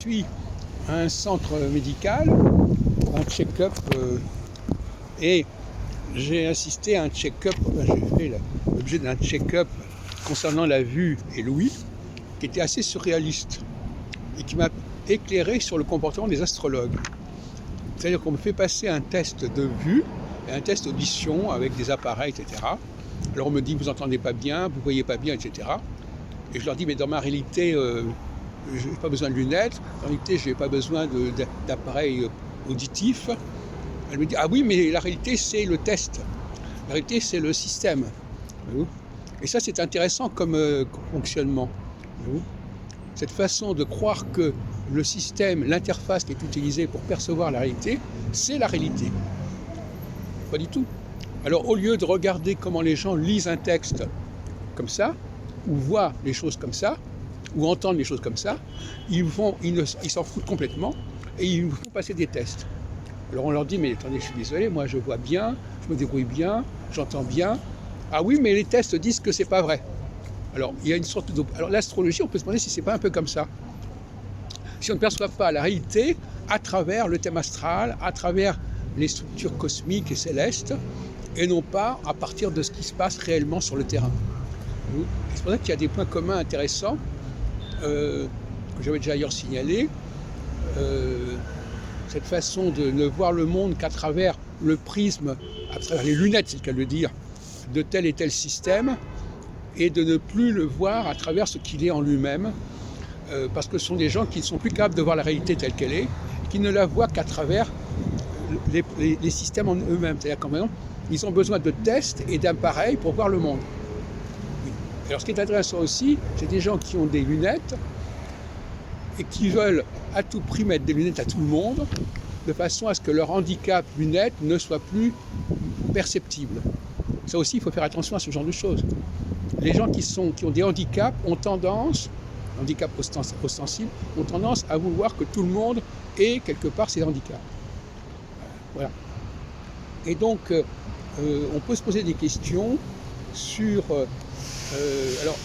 suis à un centre médical pour un check-up et j'ai assisté à un check-up, j'ai fait l'objet d'un check-up concernant la vue et l'ouïe qui était assez surréaliste et qui m'a éclairé sur le comportement des astrologues. C'est-à-dire qu'on me fait passer un test de vue et un test d'audition avec des appareils, etc. Alors on me dit, vous n'entendez pas bien, vous ne voyez pas bien, etc. Et je leur dis, mais dans ma réalité, je n'ai pas besoin de lunettes, en réalité, je n'ai pas besoin d'appareils auditifs. Elle me dit, ah oui, mais la réalité, c'est le test. La réalité, c'est le système. Et ça, c'est intéressant comme fonctionnement. Cette façon de croire que le système, l'interface qui est utilisée pour percevoir la réalité, c'est la réalité. Pas du tout. Alors, au lieu de regarder comment les gens lisent un texte comme ça, ou voient les choses comme ça, ou entendent les choses comme ça, ils s'en foutent complètement et ils nous font passer des tests. Alors on leur dit, mais attendez, je suis désolé, moi je vois bien, je me débrouille bien, j'entends bien. Ah oui, mais les tests disent que c'est pas vrai. Alors il y a une sorte de... Alors l'astrologie, on peut se demander si c'est pas un peu comme ça. Si on ne perçoit pas la réalité à travers le thème astral, à travers les structures cosmiques et célestes, et non pas à partir de ce qui se passe réellement sur le terrain. C'est pour ça qu'il y a des points communs intéressants que j'avais déjà ailleurs signalé. Cette façon de ne voir le monde qu'à travers le prisme, à travers les lunettes, c'est le cas de le dire, de tel et tel système, et de ne plus le voir à travers ce qu'il est en lui-même, parce que ce sont des gens qui ne sont plus capables de voir la réalité telle qu'elle est, qui ne la voient qu'à travers les systèmes en eux-mêmes. C'est-à-dire qu'en même temps, ils ont besoin de tests et d'appareils pour voir le monde. Alors ce qui est intéressant aussi, c'est des gens qui ont des lunettes et qui veulent à tout prix mettre des lunettes à tout le monde, de façon à ce que leur handicap lunettes ne soit plus perceptible. Ça aussi, il faut faire attention à ce genre de choses. Les gens qui ont des handicaps ont tendance, handicap ostensible, ont tendance à vouloir que tout le monde ait quelque part ces handicaps. Voilà. Et donc, on peut se poser des questions sur... alors,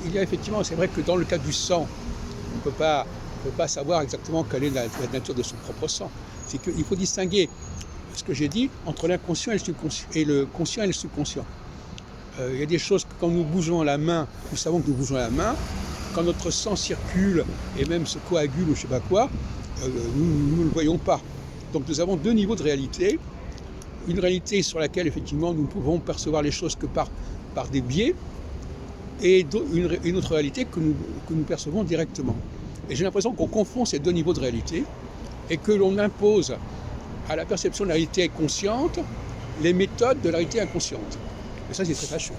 il y a effectivement, c'est vrai que dans le cas du sang, on ne peut pas savoir exactement quelle est la nature de son propre sang. C'est qu'il faut distinguer ce que j'ai dit entre l'inconscient et le conscient et le subconscient. Il y a des choses que quand nous bougeons la main, nous savons que nous bougeons la main. Quand notre sang circule et même se coagule ou je ne sais pas quoi, nous ne le voyons pas. Donc nous avons deux niveaux de réalité. Une réalité sur laquelle effectivement nous ne pouvons percevoir les choses que par des biais, et une autre réalité que nous percevons directement. Et j'ai l'impression qu'on confond ces deux niveaux de réalité et que l'on impose à la perception de la réalité consciente les méthodes de la réalité inconsciente. Et ça, c'est très fâcheux.